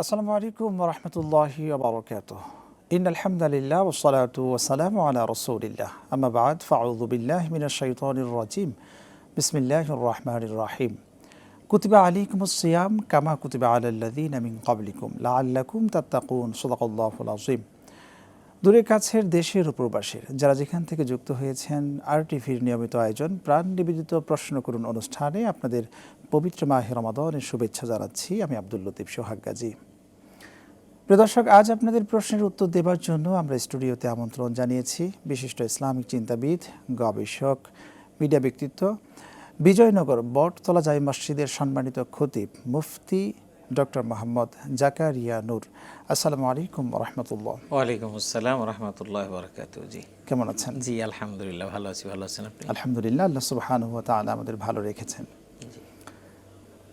আসসালামু আলাইকুম ওয়া রাহমাতুল্লাহি ওয়া বারাকাতুহু। ইন্নাল হামদালিল্লাহ ওয়াস সালাতু ওয়াস সালামু আলা রাসূলিল্লাহ। আম্মা বা'দ ফাআউযু বিল্লাহি মিনাশ শাইতানির রাজীম। বিসমিল্লাহির রাহমানির রাহিম। কুতিবা আলাইকুমুস সিয়াম কামা কুতিবা আলাল লাযিনা মিন ক্বাবলিকুম লাআল্লাকুম তাত্তাকুন। সাদাকাল্লাহুল আযীম। দূরের কাছের দেশের ও প্রবাসের যারা যেখান থেকে যুক্ত হয়েছেন আরটিভির নিয়মিত আয়োজন প্রাণ নিবেদিত প্রশ্ন করুন অনুষ্ঠানে আপনাদের পবিত্র মাহে রমাদানের শুভেচ্ছা জানাচ্ছি। আমি আব্দুল লতিফ সোহাগ গাজী। প্রিয় দর্শক, আজ আপনাদের প্রশ্নের উত্তর দেবার জন্য আমরা স্টুডিওতে আমন্ত্রণ জানিয়েছি বিশিষ্ট ইসলামিক চিন্তাবিদ, গবেষক, মিডিয়া ব্যক্তিত্ব, বিজয়নগর বটতলা জামে মসজিদের সম্মানিত খতিব মুফতি ডক্টর মোহাম্মদ জাকারিয়া নূর। আসসালামু আলাইকুম ওয়া রাহমাতুল্লাহ। ওয়ালাইকুম আসসালাম ওয়া রাহমাতুল্লাহি ওয়া বারাকাতুহু। জি, কেমন আছেন? জি আলহামদুলিল্লাহ ভালো আছি। ভালো আছেন আপনি? আলহামদুলিল্লাহ, আল্লাহ সুবহানাহু ওয়া তাআলা আমাদের ভালো রেখেছেন।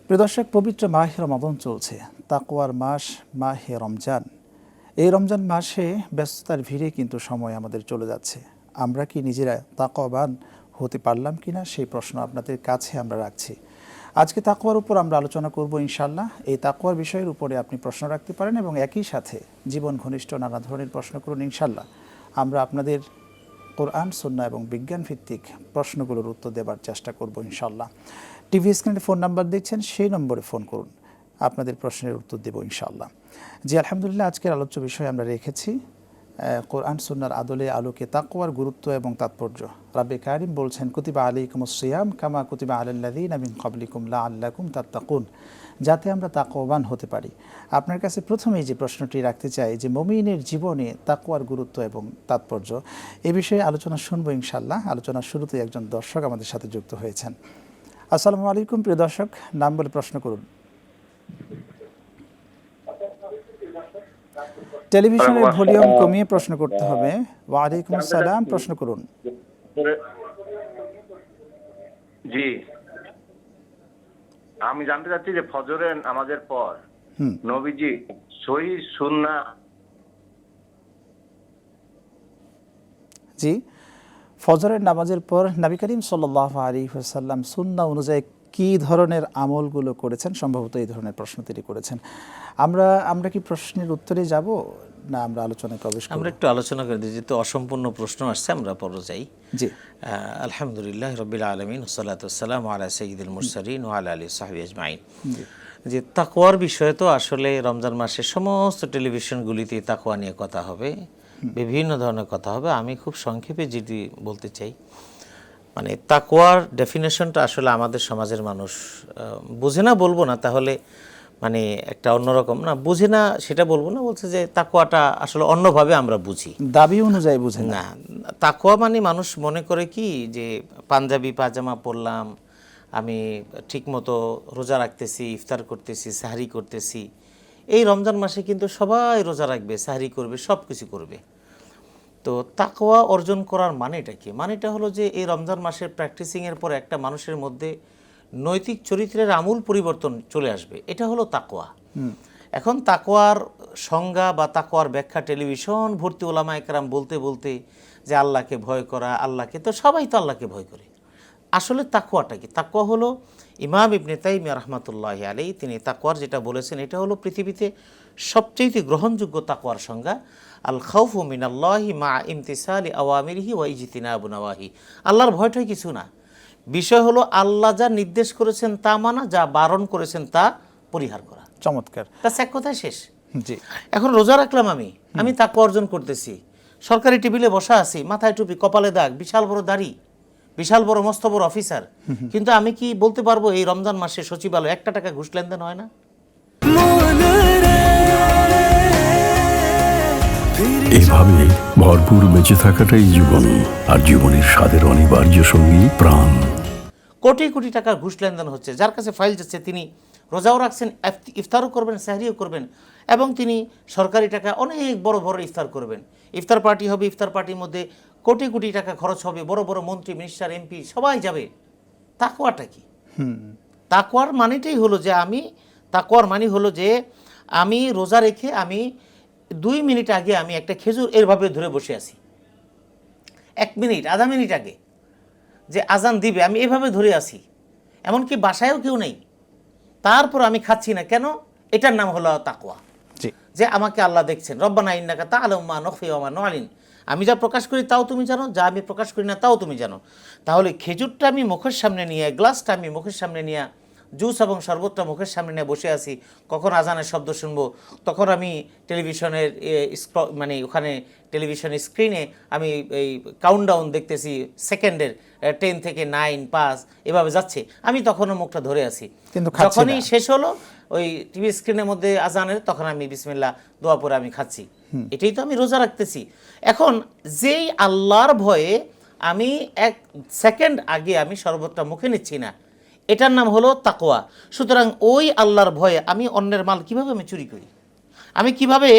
প্রিয় দর্শক, পবিত্র মাহে রমাদান চলছে, তাকওয়ার মাস মাহে রমজান। এই রমজান মাসে ব্যস্ততার ভিড়ে কিন্তু সময় আমাদের চলে যাচ্ছে। আমরা কি নিজেরা তাকওয়াবান হতে পারলাম কিনা সেই প্রশ্ন আপনাদের কাছে আমরা রাখছি। আজকে তাকওয়ার উপর আমরা আলোচনা করব ইনশাআল্লাহ। এই তাকওয়ার বিষয়ের উপরে আপনি প্রশ্ন রাখতে পারেন এবং একই সাথে জীবন ঘনিষ্ঠ নানা ধরনের প্রশ্ন করুন ইনশাআল্লাহ। আমরা আপনাদের কোরআন, সুন্নাহ এবং বিজ্ঞান ভিত্তিক প্রশ্নগুলোর উত্তর দেবার চেষ্টা করব ইনশাআল্লাহ। টিভি স্ক্রিনে ফোন নাম্বার দেখছেন, সেই নম্বরে ফোন করুন, আপনাদের প্রশ্নের উত্তর দেব ইনশাআল্লাহ। জি আলহামদুলিল্লাহ, আজকের আলোচ্য বিষয় আমরা রেখেছি কোরআন সুন্নাহর আলোকে তাকওয়ার গুরুত্ব এবং তাৎপর্য। রাব্বে কারিম বলছেন, কুতিবা আলাইকুমুস সিয়াম কামা কুতিবা আলাল লাযিনা মিন ক্বাবলিকুম লাআল্লাকুম তাত্তাকুন, যাতে আমরা তাকওয়াবান হতে পারি। আপনার কাছে প্রথমেই যে প্রশ্নটি রাখতে চাই যে মুমিনের জীবনে তাকওয়ার গুরুত্ব এবং তাৎপর্য, এ বিষয়ে আলোচনা শুনবো ইনশাআল্লাহ। আলোচনার শুরুতে একজন দর্শক আমাদের সাথে যুক্ত হয়েছেন। আসসালামু আলাইকুম। প্রিয় দর্শক, নাম বলে প্রশ্ন করুন। টেলিভিশনের ভলিউম কমিয়ে প্রশ্ন করতে হবে। ওয়ালাইকুম আসসালাম, প্রশ্ন করুন। জি, আমি জানতে চাচ্ছি যে ফজরের নামাজের পর নবীজি সহি সুন্নাহ। জি, ফজরের নামাজের পর নবী করিম সাল্লাল্লাহু আলাইহি ওয়াসাল্লাম সুন্নাহ অনুযায়ী কী ধরনের আমলগুলো করেছেন, সম্ভবত এই ধরনের প্রশ্ন তিনি করেছেন। আমরা কি প্রশ্নের উত্তরে যাব না আমরা আলোচনায় প্রবেশ করব? আমরা একটু আলোচনা করে দিই, যেহেতু অসম্পূর্ণ প্রশ্ন আসছে আমরা পরে যাই। জি, আলহামদুলিল্লাহ রাব্বিল আলামিন ওয়াসসালাতু ওয়াসসালামু আলা সাইয়্যিদিল মুরসালিন ওয়া আলা আলিহি ওয়া সাহবিহি আজমাইন। যে তাকওয়ার বিষয়ে তো আসলে রমজান মাসে সমস্ত টেলিভিশনগুলিতে তাকওয়া নিয়ে কথা হবে, বিভিন্ন ধরনের কথা হবে। আমি খুব সংক্ষেপে যেটি বলতে চাই, মানে তাকওয়ার ডেফিনেশনটা আসলে আমাদের সমাজের মানুষ বোঝে না, বলবো না তাহলে মানে একটা অন্যরকম না, বুঝে না সেটা বলবো না, বলছে যে তাকওয়াটা আসলে অন্যভাবে আমরা বুঝি, দাবি অনুযায়ী বুঝে না। তাকওয়া মানে মানুষ মনে করে কি যে পাঞ্জাবি পাজামা পরলাম, আমি ঠিকমতো রোজা রাখতেছি, ইফতার করতেছি, সাহরি করতেছি। এই রমজান মাসে কিন্তু সবাই রোজা রাখবে, সাহরি করবে, সব কিছু করবে। তো তাকওয়া অর্জন করার মানেটা কি? মানেটা হলো যে এই রমজান মাসের প্র্যাকটিসিংয়ের পর একটা মানুষের মধ্যে নৈতিক চরিত্রের আমূল পরিবর্তন চলে আসবে, এটা হলো তাকওয়া। এখন তাকওয়ার সংজ্ঞা বা তাকওয়ার ব্যাখ্যা টেলিভিশন ভর্তি ওলামা একরাম বলতে বলতে যে আল্লাহকে ভয় করা, আল্লাহকে, তো সবাই তো আল্লাহকে ভয় করে। আসলে তাকওয়াটা কি? তাকওয়া হলো ইমাম ইবনে তাইমিয়া রাহমাতুল্লাহি আলাইহি তিনি তাকওয়ার যেটা বলেছেন, এটা হলো পৃথিবীতে সবচেয়ে গ্রহণযোগ্য তাকওয়ার সংজ্ঞা। আল খাউফু মিনাল্লাহি মা ইমতিসালি আওয়ামিরিহি ওয়া ইজতিনাবু নাওয়াহি। আল্লাহর ভয়টাই কিছু না, বিষয় হলো আল্লাহ যা নির্দেশ করেছেন তা মানা, যা বারণ করেছেন তা পরিহার করা। চমৎকার, তা এক কথায় শেষ। জি, এখন রোজা রাখলাম, আমি তাকওয়া অর্জন করতেছি, সরকারি টেবিলে বসা আছি, মাথায় টুপি, কপালে দাগ, বিশাল বড় দাড়ি, বিশাল বড় মস্ত বড় অফিসার, কিন্তু আমি কি বলতে পারবো এই রমজান মাসে সচিবালয় 1 টাকা ঘুষ লেনদেন হয় না? এভাবে ভরপুর বেঁচে থাকাটাই জীবন, আর জীবনের স্বাদের অনিবার্য সঙ্গী প্রাণ। কোটি কোটি টাকা ঘুষ লেনদেন হচ্ছে, যার কাছে ফাইল যাচ্ছে তিনি রোজাও রাখছেন, ইফতারও করবেন, সাহরিও করবেন, এবং তিনি সরকারি টাকা অনেক বড় বড় ইফতার করবেন। ইফতার পার্টি হবে, ইফতার পার্টির মধ্যে কোটি কোটি টাকা খরচ হবে, বড় বড় মন্ত্রী, মিনিস্টার, এমপি সবাই যাবে। তাকওয়াটা কি? তাকওয়ার মানেটাই হলো যে তাকওয়ার মানে হলো যে আমি রোজা রেখে আমি 2 মিনিট আগে আমি একটা খেজুর এরভাবে ধরে বসে আছি, 1 মিনিট আধা মিনিট আগে যে আজান দিবে আমি এভাবে ধরে আছি, এমনকি বাসায়ও কেউ নেই, তারপর আমি খাচ্ছি না, কেন? এটার নাম হলো তাকওয়া। জি। যে আমাকে আল্লাহ দেখছেন, রব্বানা ইন্নাকা তা'লামু মা নুখফি ওয়া মা নু'লিন, আমি যা প্রকাশ করি তাও তুমি জানো, যা আমি প্রকাশ করি না তাও তুমি জানো। তাহলে খেজুরটা আমি মুখের সামনে নিয়ে, গ্লাসটা আমি মুখের সামনে নিয়ে, জুস এবং শরবতটা মুখের সামনে নিয়ে বসে আছি, কখন আজানের শব্দ শুনবো তখন আমি টেলিভিশনের মানে ওখানে টেলিভিশনের স্ক্রিনে আমি এই কাউন্টডাউন দেখতেছি সেকেন্ডের, 10 থেকে 9, 5 এভাবে যাচ্ছে, আমি তখনও মুখটা ধরে আছি। কিন্তু খাচ্ছি যখনই না। শেষ হলো ওই টিভি স্ক্রিনের মধ্যে আজানের, তখন আমি বিসমিল্লাহ দোয়া পরে আমি খাচ্ছি। এটাই তো আমি রোজা রাখতেছি। এখন যেই আল্লাহর ভয়ে আমি 1 সেকেন্ড আগে আমি শরবতটা মুখে নিচ্ছি না, এটার নাম হলো তাকওয়া। সুতরাং ওই আল্লাহর ভয়ে আমি অন্যের মাল কিভাবে আমি চুরি করি, আমি কিভাবে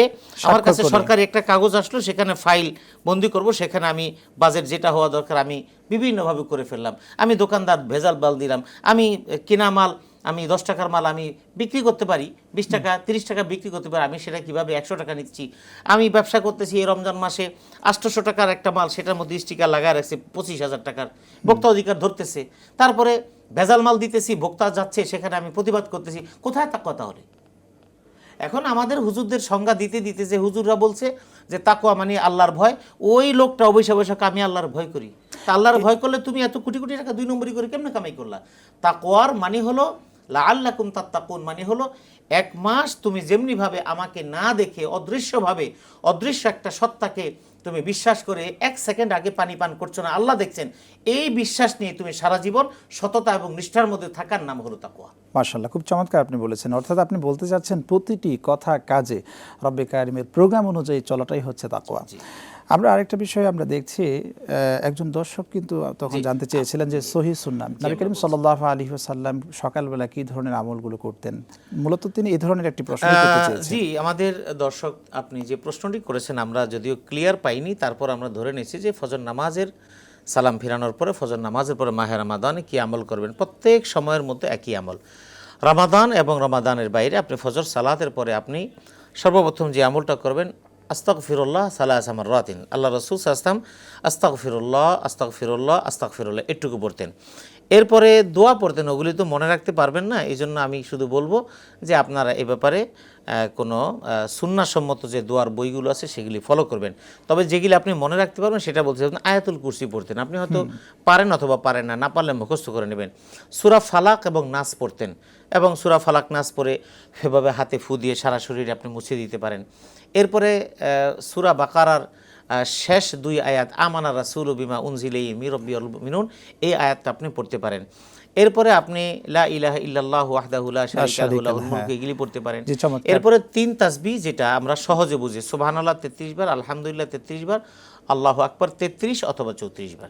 আমার কাছে সরকারি একটা কাগজ আসলো সেখানে ফাইল বন্দি করব, সেখানে আমি বাজেট যেটা হওয়া দরকার আমি বিভিন্নভাবে করে ফেললাম, আমি দোকানদার ভেজাল মাল দিলাম, আমি কেনা মাল আমি 10 টাকার মাল আমি বিক্রি করতে পারি 20 টাকা 30 টাকা বিক্রি করতে পারি, আমি সেটা কিভাবে 100 টাকা নিচ্ছি। আমি ব্যবসা করতেছি এই রমজান মাসে 800 টাকার একটা মাল, সেটার মধ্যে স্টিকার লাগায় রাখছে 25,000 টাকার, ভোক্তা অধিকার ধরতেছে, তারপরে ভেজাল মাল দিতেছি, ভোক্তা যাচ্ছে সেখানে আমি প্রতিবাদ করতেছি। কোথায় তাকওয়া তাহলে? এখন আমাদের হুজুরদের সংজ্ঞা দিতে দিতে যে হুজুররা বলছে যে তাকওয়া মানে আল্লাহর ভয়, ওই লোকটা অবশ্য অবশ্য আমি আল্লাহর ভয় করি। তা আল্লাহর ভয় করলে তুমি এত কোটি কোটি টাকা 2 নম্বরই করে কেমনে কামাই করলা? তাকওয়ার মানে হলো লাআল্লাকুম তাত্তাকুন, মানে হলো 1 মাস তুমি যেমনিভাবে আমাকে না দেখে অদৃশ্যভাবে, অদৃশ্য একটা সত্তাকে তুমি বিশ্বাস করে 1 সেকেন্ড আগে পানি পান করছো না, আল্লাহ দেখছেন, এই বিশ্বাস নিয়ে তুমি সারা জীবন সততা এবং নিষ্ঠার মধ্যে থাকার নাম হলো তাকওয়া। মাশাআল্লাহ, খুব চমৎকার আপনি বলেছেন। অর্থাৎ আপনি বলতে চাচ্ছেন প্রতিটি কথা কাজে রব্বে কারিমের প্রোগ্রাম অনুযায়ী চলাটাই হচ্ছে তাকওয়া। আমরা আরেকটা বিষয় আমরা দেখছি, একজন দর্শক কিন্তু তখন জানতে চেয়েছিলেন যে সহিহ সুন্নাহ নবী করিম সাল্লাল্লাহু আলাইহি ওয়াসাল্লাম সকালবেলা কি ধরনের আমলগুলো করতেন, মূলত তিনি এই ধরনের একটি প্রশ্ন করতে চেয়েছেন। জি, আমাদের দর্শক আপনি যে প্রশ্নটি করেছেন আমরা যদিও ক্লিয়ার পাইনি, তারপর আমরা ধরে নিয়েছি যে ফজর নামাজের সালাম ফিরানোর পরে, ফজর নামাজের পরে মাহে রমাদানে কি আমল করবেন, প্রত্যেক সময়ের মধ্যে একই আমল। রমাদান এবং রমাদানের বাইরে আপনি ফজর সালাতের পরে আপনি সর্বপ্রথম যে আমলটা করবেন, আস্তাগফিরুল্লাহ সালাসা মাররাতিন, আল্লাহ রাসূল সাল্লাল্লাহু আলাইহি ওয়াসাল্লাম আস্তাগফিরুল্লাহ আস্তাগফিরুল্লাহ আস্তাগফিরুল্লাহ এটুকু পড়তেন। এরপরে দোয়া পড়তেন, ওগুলি তো মনে রাখতে পারবেন না, এই জন্য আমি শুধু বলবো যে আপনারা এ ব্যাপারে কোনো সুন্নাহসম্মত যে দোয়ার বইগুলো আছে সেগুলি ফলো করবেন। তবে যেগুলি আপনি মনে রাখতে পারবেন সেটা বলতে চান, আয়াতুল কুরসি পড়তেন, আপনি হয়তো পারেন অথবা পারেন না, না পারলে মুখস্থ করে নেবেন। সূরা ফালাক এবং নাস পড়তেন, এবং সূরা ফালাক নাস পড়ে সেভাবে হাতে ফু দিয়ে সারা শরীরে আপনি মুছে দিতে পারেন। এরপরে সূরা বাকারার শেষ 2 আয়াত আমানা রাসূলু বিমা উনজিলা ইলাইহি মির রাব্বিল মুমিনুন, এই আয়াতটা আপনি পড়তে পারেন। এরপরে আপনি লা ইলাহা ইল্লাল্লাহু ওয়াহদাহু লা শারীকা লাহু লাহুল মুলকু এগুলি পড়তে পারেন। এরপরে 3 তাসবিহ যেটা আমরা সহজে বুঝি, সুবহানাল্লাহ 33 বার, আলহামদুলিল্লাহ 33 বার, আল্লাহু আকবার 33 অথবা 34 বার।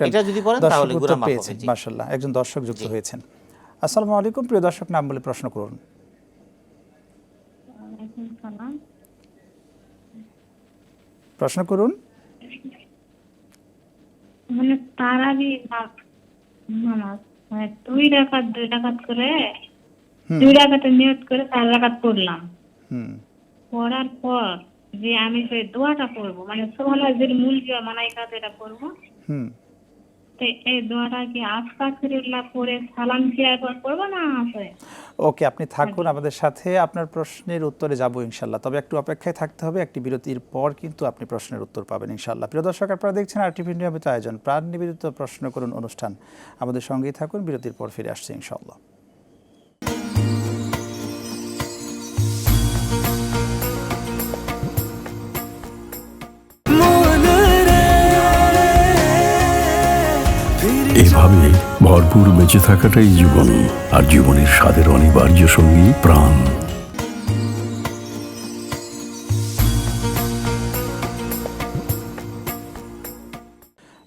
এটা যদি পড়েন তাহলে গুনাহ মাফ হবে। মাশাআল্লাহ, একজন দর্শক যুক্ত হয়েছেন। আসসালামু আলাইকুম, প্রিয় দর্শক, নাম বলে প্রশ্ন করুন। ওয়ালাইকুম সালাম। প্রশ্ন করুন। মানে তারাবি নামাজ মানে 2 রাকাত করে 2 রাকাতে নিয়ত করে 4 রাকাত পড়লাম। পড়ার পর যে আমি সেই দোয়াটা পড়বো, মানে সুবহানাল্লাহিল মুলকি ওয়া মালাইকাতু এটা পড়বো। তো এই দোয়াটা কি আস্তাগফিরুল্লাহ পড়ে সালাম ফিরার পর পড়বো না আছে? ওকে, আপনি থাকুন আমাদের সাথে, আপনার প্রশ্নের উত্তরে যাব ইনশাআল্লাহ। তবে একটু অপেক্ষায় থাকতে হবে, একটি বিরতির পর কিন্তু আপনি প্রশ্নের উত্তর পাবেন ইনশাআল্লাহ। প্রিয় দর্শক, আপনারা দেখছেন RTV নিয়মিত আয়োজন প্রাণ নিবেদিত প্রশ্ন করুন অনুষ্ঠান। আমাদের সঙ্গেই থাকুন, বিরতির পর ফিরে আসছি ইনশাআল্লাহ। এভাবে ভরপুর বেঁচে থাকাটাই জীবন, আর জীবনের স্বাদের অনিবার্য সঙ্গী প্রাণ।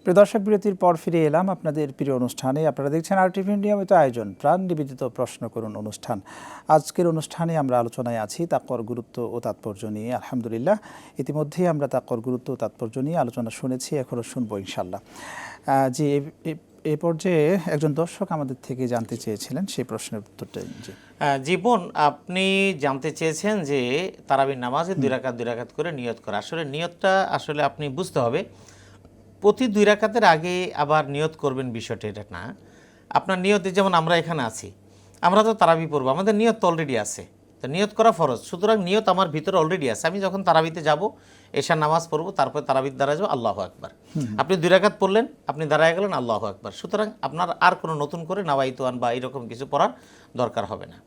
প্রিয় দর্শক, বিরতির পর ফিরে এলাম আপনাদের প্রিয় অনুষ্ঠানে। আপনারা দেখছেন RTV নিয়মিত আয়োজন প্রাণ নিবেদিত প্রশ্ন করুন অনুষ্ঠান। আজকের অনুষ্ঠানে আমরা আলোচনায় আছি তাকওয়ার গুরুত্ব ও তাৎপর্য নিয়ে। আলহামদুলিল্লাহ, ইতিমধ্যেই আমরা তাকওয়ার গুরুত্ব ও তাৎপর্য নিয়ে আলোচনা শুনেছি, এখনও শুনবো ইনশাআল্লাহ। জি, এই পর্যায়ে একজন দর্শক আমাদের থেকে জানতে চেয়েছিলেন, সেই প্রশ্নের উত্তরটা। জি জীবন, আপনি জানতে চেয়েছেন যে তারাবির নামাজে 2 রাকাত করে নিয়ত করা। আসলে নিয়তটা আসলে আপনি বুঝতে হবে, প্রতি 2 রাকাতের আগে আবার নিয়ত করবেন বিষয়টা এটা না। আপনার নিয়তে, যেমন আমরা এখানে আছি, আমরা তো তারাবি পড়বো, আমাদের নিয়ত তো অলরেডি আছে, তো নিয়ত করা ফরজ, সুতরাং নিয়ত আমার ভিতরে অলরেডি আছে। আমি যখন তারাবিতে যাব, এশার নামাজ পড়বো, তারপর তারাবির দ্বারা যাবো আল্লাহু আকবার। আপনি 2 রাকাত পড়লেন, আপনি দাঁড়ায় গেলেন আল্লাহু আকবার। সুতরাং আপনার আর কোনো নতুন করে নাওয়াইতুয়ান বা এরকম কিছু পড়ার দরকার হবে না।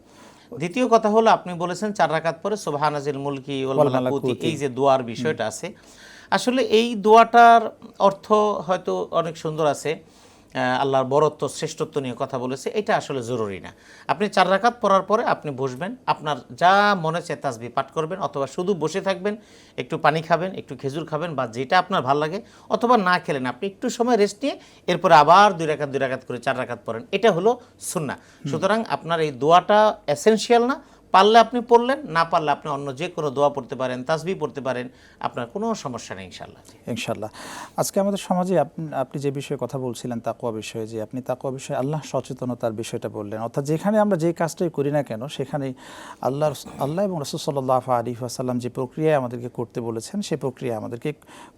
দ্বিতীয় কথা হলো, আপনি বলেছেন 4 রাকাত পরে সুবহানাজিল মুলকি ওয়াল মালাকুতি, এই যে দোয়ার বিষয়টা আছে, আসলে এই দোয়াটার অর্থ হয়তো অনেক সুন্দর আছে, আল্লাহর বরত্ব শ্রেষ্ঠত্ব নিয়ে কথা বলেছে, এটা আসলে জরুরি না। আপনি 4 রাকাত পড়ার পরে আপনি বসবেন, আপনার যা মনে চায় তাসবিহ পাঠ করবেন, অথবা শুধু বসে থাকবেন, একটু পানি খাবেন, একটু খেজুর খাবেন, বা যেটা আপনার ভালো লাগে, অথবা না খেলেন, আপনি একটু সময় রেস্ট নিয়ে এরপরে আবার 2 রাকাত করে 4 রাকাত পড়েন, এটা হলো সুন্নাহ। সুতরাং আপনার এই দোয়াটা এসেনশিয়াল না, পারলে আপনি পড়লেন, না পারলে আপনি অন্য যে কোনো দোয়া পড়তে পারেন, তাসবিহ পড়তে পারেন, আপনার কোনো সমস্যা নেই ইনশাআল্লাহ। ইনশাআল্লাহ। আজকে আমাদের সমাজে আপনি যে বিষয়ে কথা বলছিলেন তাকওয়া বিষয়ে, যে আপনি তাকওয়া বিষয়ে আল্লাহ সচেতনতার বিষয়টা বললেন, অর্থাৎ যেখানে আমরা যে কাজটাই করি না কেন সেখানেই আল্লাহ এবং রাসূল সাল্লাল্লাহু আলাইহি ওয়াসাল্লাম যে প্রক্রিয়ায় আমাদেরকে করতে বলেছেন সেই প্রক্রিয়া আমাদেরকে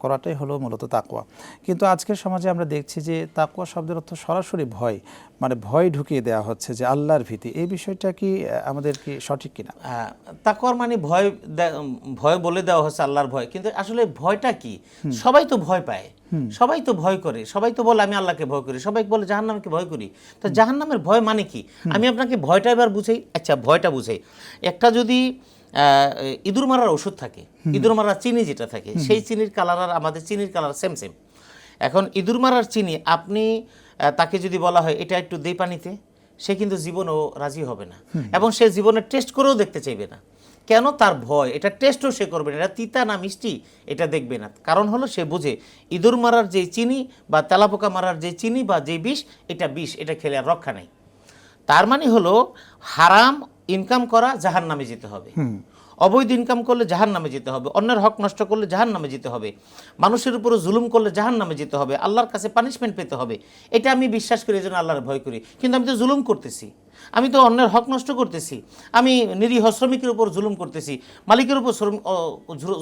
করাটাই হলো মূলত তাকওয়া। কিন্তু আজকের সমাজে আমরা দেখছি যে তাকওয়া শব্দের অর্থ সরাসরি ভয়, মানে ভয় ঢুকিয়ে দেওয়া হচ্ছে, যে আল্লাহর ভীতি। এই বিষয়টা কি আমাদের কি সঠিক কিনা? তাকওয়ার মানে ভয় বলে দেওয়া হচ্ছে আল্লাহর ভয়, কিন্তু আসলে ভয়টা কি? সবাই তো ভয় পায়, সবাই তো ভয় করে, সবাই তো বলে আমি আল্লাহকে ভয় করি, সবাই বলে জাহান্নামকে ভয় করি। তো জাহান্নামের ভয় মানে কি? আমি আপনাকে ভয়টা এবার বুঝাই। আচ্ছা, ভয়টা বুঝাই। একটা যদি ইঁদুর মারার ওষুধ থাকে, ইঁদুর মারার চিনি যেটা থাকে, সেই চিনির কালার আর আমাদের চিনির কালার সেম সেম। এখন ইঁদুর মারার চিনি আপনি তাকে যদি বলা হয় এটা একটু দে পানিতে, সে কিন্তু জীবনও রাজি হবে না, এবং সে জীবনে টেস্ট করেও দেখতে চাইবে না। কেন? তার ভয়। এটা টেস্টও সে করবে না, এটা তিতা না মিষ্টি এটা দেখবে না। কারণ হলো সে বুঝে ইঁদুর মারার যে চিনি বা তেলাপোকা মারার যে চিনি বা যে বিষ, এটা বিষ, এটা খেলে আর রক্ষা নেই। তার মানে হলো হারাম ইনকাম করা জাহান্নামে যেতে হবে, অবৈধ ইনকাম করলে জাহান্নামে যেতে হবে, অন্যের হক নষ্ট করলে জাহান্নামে যেতে হবে, মানুষের উপরে জুলুম করলে জাহান্নামে যেতে হবে, আল্লাহর কাছে পানিশমেন্ট পেতে হবে। এটা আমি বিশ্বাস করি, এজন্য আল্লাহর ভয় করি। কিন্তু আমি তো জুলুম করতেছি, আমি তো অন্যের হক নষ্ট করতেছি, আমি নিরীহ শ্রমিকের উপর জুলুম করতেছি, মালিকের উপর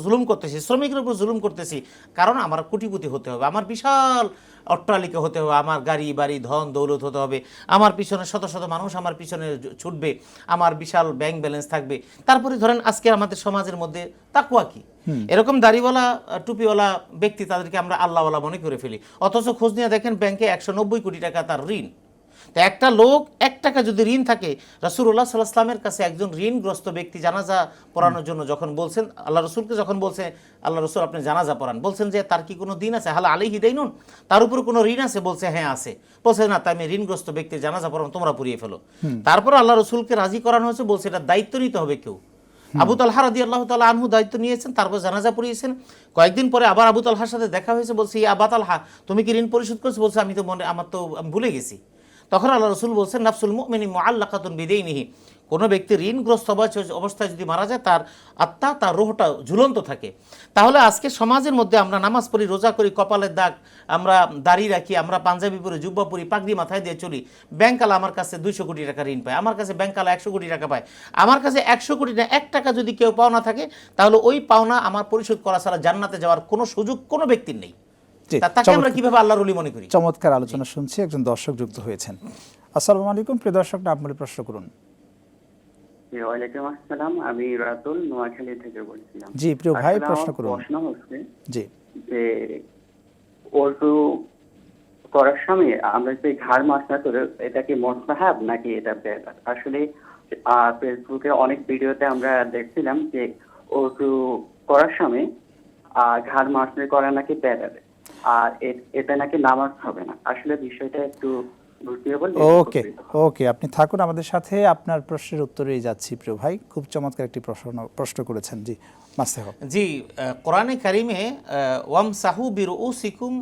জুলুম করতেছি, শ্রমিকের উপর জুলুম করতেছি। কারণ আমার কোটিপতি হতে হবে, আমার বিশাল অট্টালিকা হতে হবে, আমার গাড়ি বাড়ি ধন দৌলত হতে হবে, আমার পিছনে শত শত মানুষ আমার পিছনে ছুটবে, আমার বিশাল ব্যাংক ব্যালেন্স থাকবে। তারপরে ধরেন আজকে আমাদের সমাজের মধ্যে তাকওয়া কি? এরকম দাড়িওয়ালা টুপিওয়ালা ব্যক্তি, তাদেরকে আমরা আল্লাহওয়ালা মনে করে ফেলি, অথচ খোঁজ নিয়ে দেখেন ব্যাংকে 190 কোটি টাকা তার ঋণ। তো একটা লোক 1 টাকা যদি ঋণ থাকে, রাসূলুল্লাহ সাল্লাল্লাহু আলাইহি ওয়াসাল্লামের কাছে একজন ঋণগ্রস্ত ব্যক্তি জানাজা পড়ানোর জন্য যখন বলছেন, আল্লাহ রসুলকে যখন বলছে আল্লাহ রসুল আপনি জানাজা পড়ান, বলছেন যে তার কি কোনো দিন আছে? হাল আলাইহি দাইনুন, তার উপর কোনো ঋণ আছে? বলছে হ্যাঁ আছে। বলছে না, তাই আমি ঋণগ্রস্ত ব্যক্তির জানাজা পড়ান, তোমরা পুড়িয়ে ফেলো। তারপর আল্লাহ রসুলকে রাজি করানো হয়েছে, বলছে এটা দায়িত্ব নিতে হবে কেউ। আবু তালহা রাদিয়াল্লাহু তাআলা আনহু দায়িত্ব নিয়েছেন, তারপর জানাজা পড়িয়েছেন। কয়েকদিন পরে আবার আবু তালহার সাথে দেখা হয়েছে, বলছে ইয়া আবা তালহা তুমি কি ঋণ পরিশোধ করেছো? বলছে আমি ভুলে গেছি। তখন আল্লাহ রসুল বলছেন নাফসুল মুমিনি মুআল্লাকাতুন বিদাইনিহি, কোনো ব্যক্তি ঋণগ্রস্ত অবস্থায় যদি মারা যায়, তার আত্মা, তার রূহটা ঝুলন্ত থাকে। তাহলে আজকে সমাজের মধ্যে আমরা নামাজ পড়ি, রোজা করি, কপালের দাগ, আমরা দাড়ি রাখি, আমরা পাঞ্জাবি পরি, জুব্বা পরি, পাগড়ি মাথায় দিয়ে চলি, ব্যাংকালা আমার কাছে 200 কোটি টাকা ঋণ পায়, আমার কাছে ব্যাংকালা 100 কোটি টাকা পায়, আমার কাছে 100 কোটি না 1 টাকা যদি কেউ পাওনা থাকে, তাহলে ওই পাওনা আমার পরিশোধ করা ছাড়া জান্নাতে যাওয়ার কোনো সুযোগ কোনো ব্যক্তির নেই। তাকে আমরা কিভাবে আল্লাহর ওলি মনে করি? চমৎকার আলোচনা শুনছি। একজন দর্শক যুক্ত হয়েছেন। আসসালামু আলাইকুম, প্রিয় দর্শক, আপনি প্রশ্ন করুন। ওয়ালাইকুম আসসালাম, আমি রাতুল নোয়াখালী থেকে বলছিলাম। জি প্রিয় ভাই, আসলে প্রশ্ন আমার করুন। প্রশ্ন হচ্ছে জি, যে ওযু করার সময় আমরা যে ঘাড় মাসনা করে, এটা কি মুস্তাহাব নাকি এটা বেদাত? আসলে ফেসবুকে অনেক ভিডিওতে আমরা দেখছিলাম যে ওযু করার সময় ঘাড় মাসনা করা নাকি বেদাত, আর এটা নাকি নামাজ হবে না। আসলে বিষয়টা একটু বুঝিয়ে বললে। ওকে, আপনি থাকুন আমাদের সাথে, আপনার প্রশ্নের উত্তরেই যাচ্ছি। প্রিয় ভাই, খুব চমৎকার একটি প্রশ্ন করেছেন। জি মাসেহ। জি, কোরআনে কারিমে ওয়ামসাহু বিরুউসিকুম,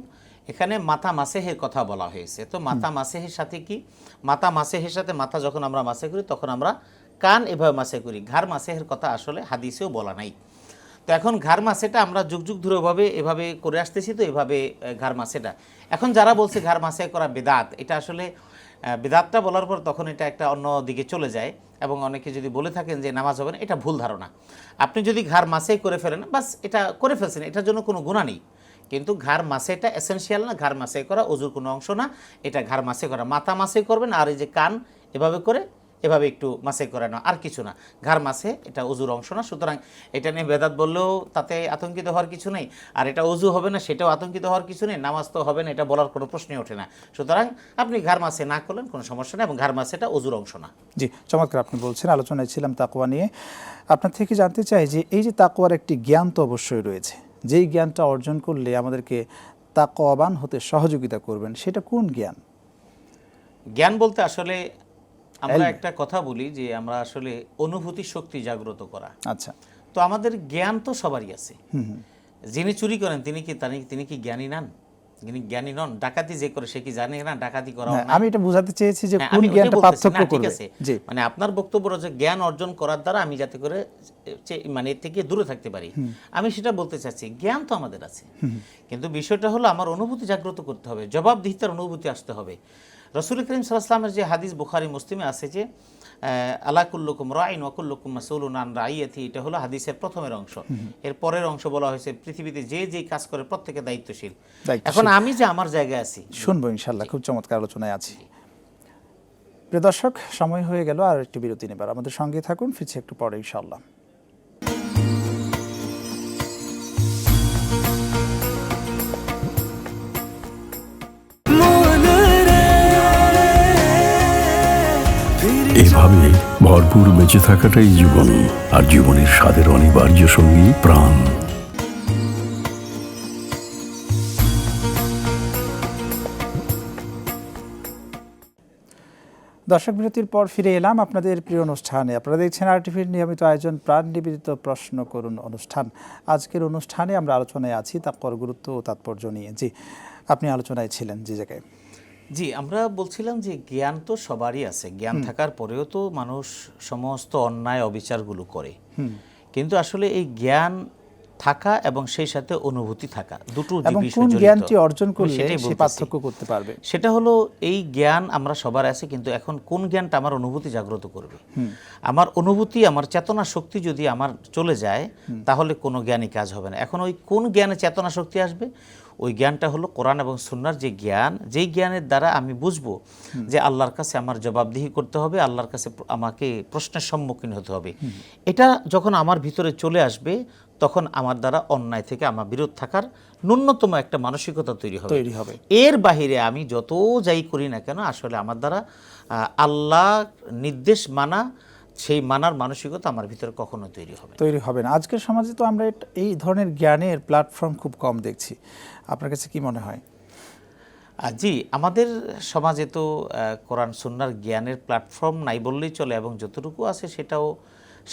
এখানে মাথা মাসেহের কথা বলা হয়েছে। তো মাথা মাসেহের সাথে কি? মাথা মাসেহের সাথে মাথা যখন আমরা মাসে করি তখন আমরা কান এভাবে মাসে করি। ঘাড় মাসেহের কথা আসলে হাদিসেও বলা নাই। তো এখন ঘাড় মাসেটা আমরা যুগ যুগ ধরে এভাবে করে আসতেছি, তো এভাবে ঘাড় মাসেটা। এখন যারা বলছে ঘাড় মাসে করা বেদাত, এটা আসলে বেদাতটা বলার পর তখন এটা একটা অন্য দিকে চলে যায়, এবং অনেকে যদি বলে থাকেন যে নামাজ হবে না, এটা ভুল ধারণা। আপনি যদি ঘাড় মাসে করে ফেলেন, বাস এটা করে ফেলছেন, এটার জন্য কোনো গুনাহ নেই। কিন্তু ঘাড় মাসেটা এসেনশিয়াল না, ঘাড় মাসে করা ওযুর কোনো অংশ না, এটা ঘাড় মাসে করা। মাথা মাসে করবেন, আর এই যে কান এভাবে করে এভাবে একটু মাসে করে নাও, আর কিছু না। ঘাড় মাসে এটা অজুর অংশ না, সুতরাং এটা নিয়ে বেদাত বললেও তাতে আতঙ্কিত হওয়ার কিছু নেই। আর এটা অজু হবে না সেটাও আতঙ্কিত হওয়ার কিছু নেই, নামাজ তো হবে না এটা বলার কোনো প্রশ্নই ওঠে না। সুতরাং আপনি ঘাড় মাসে না করলেন কোনো সমস্যা নেই, এবং ঘাড় মাসে এটা অজুর অংশ না। জি, চমৎকার। আপনি বলছেন, আলোচনায় ছিলাম তাকওয়া নিয়ে। আপনার থেকে জানতে চাই যে এই যে তাকওয়ার একটি জ্ঞান তো অবশ্যই রয়েছে, যেই জ্ঞানটা অর্জন করলে আমাদেরকে তাকওয়াবান হতে সহযোগিতা করবেন, সেটা কোন জ্ঞান? জ্ঞান বলতে আসলে আমরা একটা কথা বলি যে আমরা আসলে অনুভূতি শক্তি জাগ্রত করা। আচ্ছা, তো আমাদের জ্ঞান তো সবারই আছে। যিনি চুরি করেন তিনি কি জ্ঞানী নন? যিনি জ্ঞানী নন, ডাকাতি যে করে সে কি জানে না ডাকাতি করা? আমি এটা বোঝাতে চেয়েছি যে হ্যাঁ, কোন আমি জ্ঞানটা ওটাই বলতেছি। পার্থক্য না, ঠিক করবে। আছে। জি, মানে আপনার বক্তব্য হচ্ছে জ্ঞান অর্জন করার দ্বারা আমি যাতে করে মানে এর থেকে দূরে থাকতে পারি, আমি সেটা বলতে চাচ্ছি। জ্ঞান তো আমাদের আছে, কিন্তু বিষয়টা হলো আমার অনুভূতি জাগ্রত করতে হবে, জবাবদিহিতার অনুভূতি আসতে হবে। রাসূল করিম সাল্লাল্লাহু আলাইহি ওয়াসাল্লামের যে হাদিস বুখারী মুসলিমে আছে যে আলা কুল্লুকুম রাইন ওয়া কুল্লুকুম মাসউলুন আন রাইয়াতি, এটা হলো হাদিসের প্রথমের অংশ। এর পরের অংশ বলা হয়েছে পৃথিবীতে যে যে কাজ করে প্রত্যেকে দায়িত্বশীল। এখন আমি যে আমার জায়গায় আছি, শুনবো ইনশাআল্লাহ। খুব চমৎকার আলোচনায় আছি। প্রিয় দর্শক, সময় হয়ে গেল আর একটু বিরতি নেবার, আমাদের সঙ্গে থাকুন, ফিরছি একটু পরে ইনশাআল্লাহ। এভাবে ভরপুর বেঁচে থাকাটাই জীবন, আর জীবনের স্বাদের অনিবার্য সঙ্গী প্রাণ। দর্শক, বিরতির পর ফিরে এলাম আপনাদের প্রিয় অনুষ্ঠানে। আপনারা দেখছেন আরটিভির নিয়মিত আয়োজন প্রাণ নিবেদিত প্রশ্ন করুন অনুষ্ঠান। আজকের অনুষ্ঠানে আমরা আলোচনায় আছি তাকওয়ার গুরুত্ব ও তাৎপর্য নিয়ে। জি, আপনি আলোচনায় ছিলেন যে জায়গায়। জি, আমরা বলছিলাম যে জ্ঞান তো সবারই আছে, জ্ঞান থাকার পরেও তো মানুষ সমস্ত অন্যায় অবিচারগুলো করে। কিন্তু আসলে এই জ্ঞান থাকা এবং সেই সাথে অনুভূতি থাকা দুটো এবং বিষয় কোন জড়িত। জ্ঞানটি অর্জন আমি করলে সেটাই সে বলতেছি। পার্থক্য করতে পারবে? সেটা হলো এই জ্ঞান আমরা সবার আছে, কিন্তু এখন কোন জ্ঞানটা আমার অনুভূতি জাগ্রত করবে। আমার অনুভূতি, আমার চেতনা শক্তি যদি আমার চলে যায় তাহলে কোনো জ্ঞানই কাজ হবে না। এখন ওই কোন জ্ঞানে চেতনা শক্তি আসবে, ওই জ্ঞানটা হলো কোরআন এবং সুন্নাহর যে জ্ঞান, যেই জ্ঞানের দ্বারা আমি বুঝবো যে আল্লাহর কাছে আমার জবাবদিহি করতে হবে, আল্লাহর কাছে আমাকে প্রশ্নের সম্মুখীন হতে হবে। এটা যখন আমার ভিতরে চলে আসবে তখন আমার দ্বারা অন্যায় থেকে আমার বিরত থাকার ন্যূনতম একটা মানসিকতা তৈরি হবে। এর বাহিরে আমি যত যাই করি না কেন, আসলে আমার দ্বারা আল্লাহ নির্দেশ মানা, সেই মানার মানসিকতা আমার ভিতরে কখনো তৈরি হবে না। আজকের সমাজে তো আমরা এই ধরনের জ্ঞানের প্ল্যাটফর্ম খুব কম দেখছি। আপনার কাছে কি মনে হয়? জি, আমাদের সমাজে তো কোরআন সুন্নাহর জ্ঞানের প্ল্যাটফর্ম নাই বললেই চলে, এবং যতটুকু আছে সেটাও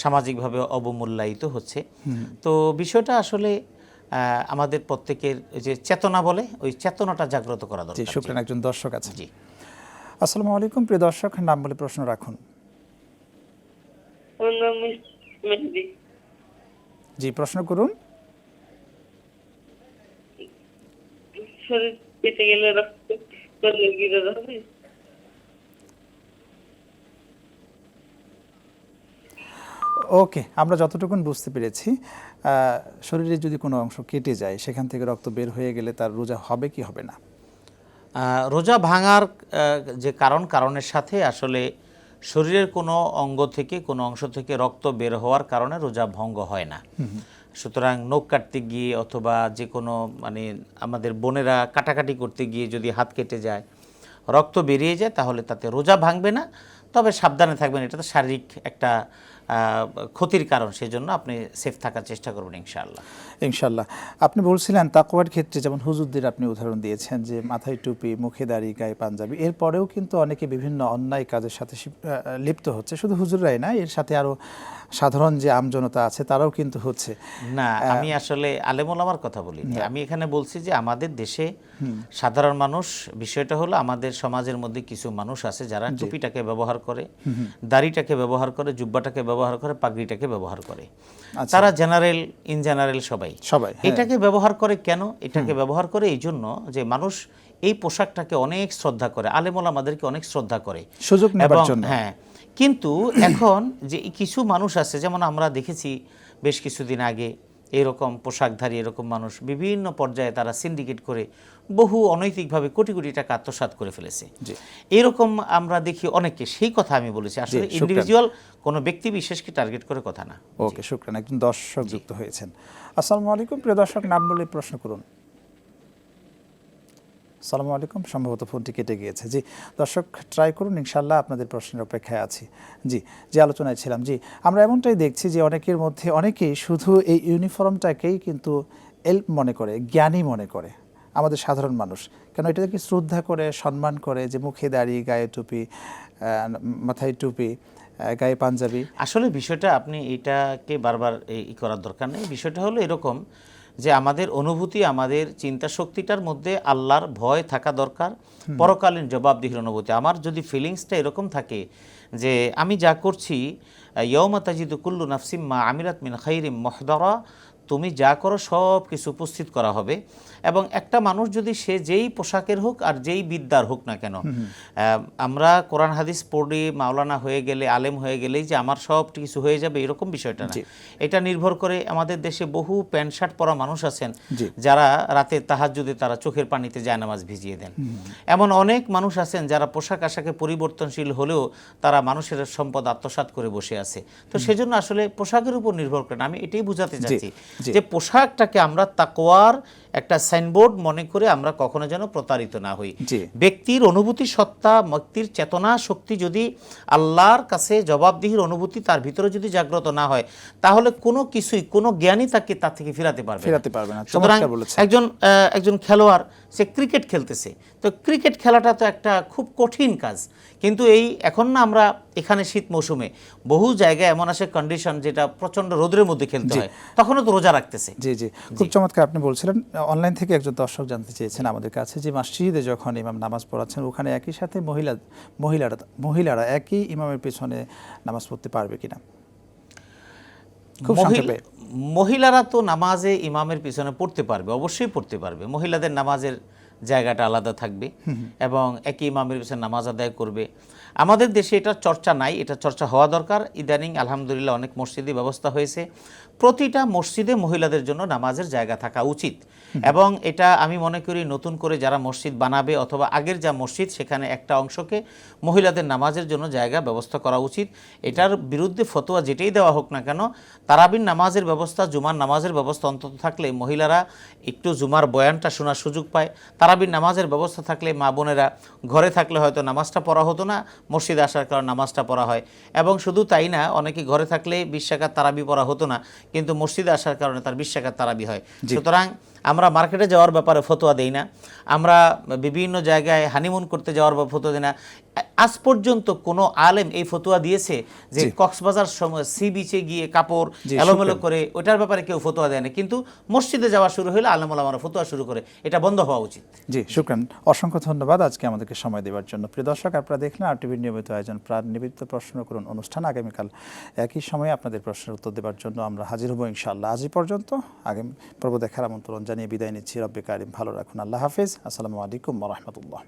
সামাজিকভাবে অবমূল্যায়িত হচ্ছে। তো বিষয়টা আসলে আমাদের প্রত্যেকের যে চেতনা বলে, ওই চেতনাটা জাগ্রত করা দরকার। জি, শুকরান। একজন দর্শক আছে। জি, আসসালামু আলাইকুম। প্রিয় দর্শক, নাম বলে প্রশ্ন রাখুন। জি, প্রশ্ন করুন। শরীর কেটে গেলে রক্ত করলে গিরে যাবে? ওকে, আমরা যতটুকুন বুঝতে পেরেছি, শরীরে যদি কোনো অংশ কেটে যায়, সেখান থেকে রক্ত বের হয়ে গেলে তার রোজা হবে কি হবে না? রোজা ভাঙার যে কারণের সাথে আসলে শরীরের কোনো অঙ্গ থেকে, কোনো অংশ থেকে রক্ত বের হওয়ার কারণে রোজা ভঙ্গ হয় না। সুতরাং নখ কাটতে গিয়ে অথবা যে কোনো মানে আমাদের বোনেরা কাটাকাটি করতে গিয়ে যদি হাত কেটে যায়, রক্ত বেরিয়ে যায়, তাহলে তাতে রোজা ভাঙবে না। তবে সাবধানে থাকবেন, এটা তো শারীরিক একটা ক্ষতির কারণ, সেজন্য আপনি সেফ থাকার চেষ্টা করবেন ইনশাআল্লাহ। ইনশাআল্লাহ। আপনি বলছিলেন তাকওয়ার ক্ষেত্রে যেমন হুজুরদের আপনি উদাহরণ দিয়েছেন যে মাথায় টুপি, মুখে দাড়ি, গায়ে পাঞ্জাবি, এরপরেও কিন্তু অনেকে বিভিন্ন অন্যায় কাজের সাথে লিপ্ত হচ্ছে। শুধু হুজুররাই না, এর সাথে আরও সাধারণ যে আমজনতা আছে তারাও কিন্তু হচ্ছে। না, আমি আসলে আলেম ওলামার কথা বলিনি। আমি এখানে বলছি যে আমাদের দেশে সাধারণ মানুষ, বিষয়টা হলো আমাদের সমাজের মধ্যে কিছু মানুষ আছে যারা টুপিটাকে ব্যবহার করে, দাড়িটাকে ব্যবহার করে, জুব্বাটাকে ব্যবহার করে, পাগড়িটাকে ব্যবহার করে। তারা ইন জেনারেল সবাই এটাকে ব্যবহার করে। কেন এটাকে ব্যবহার করে? এই জন্য যে মানুষ এই পোশাকটাকে অনেক শ্রদ্ধা করে, আলেম ওলামাদেরকে অনেক শ্রদ্ধা করে, সুযোগ নেবার জন্য। হ্যাঁ, কিন্তু এখন যে কিছু মানুষ আছে, যেমন আমরা দেখেছি বেশ কিছুদিন আগে এরকম পোশাকধারী এরকম মানুষ বিভিন্ন পর্যায়ে তারা সিন্ডিকেট করে বহু অনৈতিকভাবে কোটি কোটি টাকা আত্মসাৎ করে ফেলেছে। এরকম আমরা দেখি অনেককে, সেই কথা আমি বলেছি, আসলে ইন্ডিভিজুয়াল কোনো ব্যক্তি বিশেষকে টার্গেট করে কথা না। ওকে, শুকরান। একজন দর্শক যুক্ত হয়েছেন। আসসালামু আলাইকুম, প্রিয় দর্শক, নাম বলে প্রশ্ন করুন। আসসালামু আলাইকুম, সম্ভবত ফোনটি কেটে গিয়েছে। জি দর্শক, ট্রাই করুন, ইনশাল্লাহ আপনাদের প্রশ্নের অপেক্ষায় আছি। যে আলোচনায় ছিলাম, আমরা এমনটাই দেখছি যে অনেকের মধ্যে অনেকেই শুধু এই ইউনিফর্মটাকেই কিন্তু এলপ মনে করে, জ্ঞানী মনে করে আমাদের সাধারণ মানুষ। কেন এটাকে শ্রদ্ধা করে, সম্মান করে, যে মুখে দাড়ি, গায়ে টুপি, মাথায় টুপি, গায়ে পাঞ্জাবি। আসলে বিষয়টা আপনি এটাকে বারবার করার দরকার নেই। বিষয়টা হলো এরকম যে আমাদের অনুভূতি, আমাদের চিন্তা শক্তিটার মধ্যে আল্লাহর ভয় থাকা দরকার, পরকালীন জবাবদিহির অনুভূতি। আমার যদি ফিলিংসটা এরকম থাকে যে আমি যা করছি, ইয়াউমা তাজিদু কুল্লু নাফসিম মা আমিলাত মিন খাইরিম মুহদারা, তুমি যা করো সব কিছু উপস্থিত করা হবে। এবং একটা মানুষ যদি সে যেই পোশাকের হোক আর যেই বিদ্যার হোক না কেন, আমরা কোরআন হাদিস পড়ে মাওলানা হয়ে গেলে, আলেম হয়ে গেলেই যে আমার সব কিছু হয়ে যাবে এরকম বিষয়টা না। এটা নির্ভর করে, আমাদের দেশে বহু প্যান্ট শার্ট পরা মানুষ আছেন যারা রাতে তাহাজ্জুদে তারা চোখের পানিতে জায়নামাজ ভিজিয়ে দেন। এমন অনেক মানুষ আছেন যারা পোশাক আশাকে পরিবর্তনশীল হলেও তারা মানুষের সম্পদ আত্মসাৎ করে বসে আছে। তো সেজন্য আসলে পোশাকের উপর নির্ভর করে না, আমি এটাই বোঝাতে চাচ্ছি যে পোশাকটাকে আমরা তাকওয়ার একটা সাইনবোর্ড মনে করে আমরা কখনো যেন প্রতারিত না হই। ব্যক্তির অনুভূতি সত্তা, ব্যক্তির চেতনা শক্তি যদি আল্লাহর কাছে জবাবদিহির অনুভূতি তার ভিতরে যদি জাগ্রত না হয়, তাহলে কোনো কিছুই, কোনো জ্ঞানী তাকে তার থেকে ফিরাতে পারবে না। সুতরাং একজন খেলোয়াড় সে ক্রিকেট খেলতেছে, তো ক্রিকেট খেলাটা তো একটা খুব কঠিন কাজ, কিন্তু এখন না আমরা এখানে শীত মৌসুমে বহু জায়গায় এমন আছে কন্ডিশন যেটা প্রচন্ড রোদের মধ্যে খেলতে হয়, তখনও তো রোজা রাখতেছে। খুব চমৎকার আপনি বলছিলেন। অনলাইন থেকে একজন দর্শক জানতে চেয়েছেন আমাদের কাছে যে মসজিদে যখন ইমাম নামাজ পড়াচ্ছেন, ওখানে একই সাথে মহিলারা একই ইমামের পেছনে নামাজ পড়তে পারবে কিনা? মহিলারা তো নামাজে ইমামের পিছনে পড়তে পারবে, অবশ্যই পড়তে পারবে। মহিলাদের নামাজের জায়গাটা আলাদা থাকবে এবং একই ইমামের পিছনে নামাজ আদায় করবে। আমাদের দেশে এটা চর্চা নাই, এটা চর্চা হওয়া দরকার। ইদানিং আলহামদুলিল্লাহ অনেক মসজিদে ব্যবস্থা হয়েছে, প্রতিটা মসজিদে মহিলাদের জন্য নামাজের জায়গা থাকা উচিত। এবং এটা আমি মনে করি নতুন করে যারা মসজিদ বানাবে অথবা আগের যা মসজিদ সেখানে একটা অংশকে মহিলাদের নামাজের জন্য জায়গা ব্যবস্থা করা উচিত। এটার বিরুদ্ধে ফতোয়া যেটাই দেওয়া হোক না কেন, তারাবির নামাজের ব্যবস্থা, জুমার নামাজের ব্যবস্থা অন্তত থাকলে মহিলারা একটু জুমার বয়ানটা শোনার সুযোগ পায়। তারাবির নামাজের ব্যবস্থা থাকলে মা বোনেরা ঘরে থাকলে হয়তো নামাজটা পড়া হতো না, মসজিদে আসার কারণে নামাজটা পড়া হয়। এবং শুধু তাই না, অনেকে ঘরে থাকলে 20 রাকাত তারাবি পড়া হতো না, কিন্তু মসজিদে আসার কারণে তার 20 রাকাত তারাবি হয়। সুতরাং আমরা মার্কেটে যাওয়ার ব্যাপারে ফতোয়া দেই না, আমরা বিভিন্ন জায়গায় হানিমুন করতে যাওয়ার ব্যাপারে ফতোয়া দিই না। আজ পর্যন্ত কোনো আলেম এই ফতোয়া দিয়েছে যে কক্সবাজার সময় সি বিচে গিয়ে কাপড় এলোমেলো করে, ওটার ব্যাপারে কেউ ফতোয়া দেয় না। কিন্তু মসজিদে যাওয়া শুরু হলে আলেম ওলামারা ফতোয়া শুরু করে, এটা বন্ধ হওয়া উচিত। শুকরান, অসংখ্য ধন্যবাদ আজকে আমাদেরকে সময় দেওয়ার জন্য। প্রিয় দর্শক, আপনারা দেখলেন RTVর নিয়মিত আয়োজন প্রাণ নিবেদিত প্রশ্ন করুন অনুষ্ঠান। আগামীকাল একই সময়ে আপনাদের প্রশ্নের উত্তর দেওয়ার জন্য আমরা হাজির হব ইনশাআল্লাহ। আজ পর্যন্ত আগামী পর্ব দেখার আমন্ত্রণ জানিয়ে বিদায় নিচ্ছি। রব্বে কারিম ভালো রাখুন। আল্লাহ হাফেজ। আসসালামু আলাইকুম ওয়া রাহমাতুল্লাহ।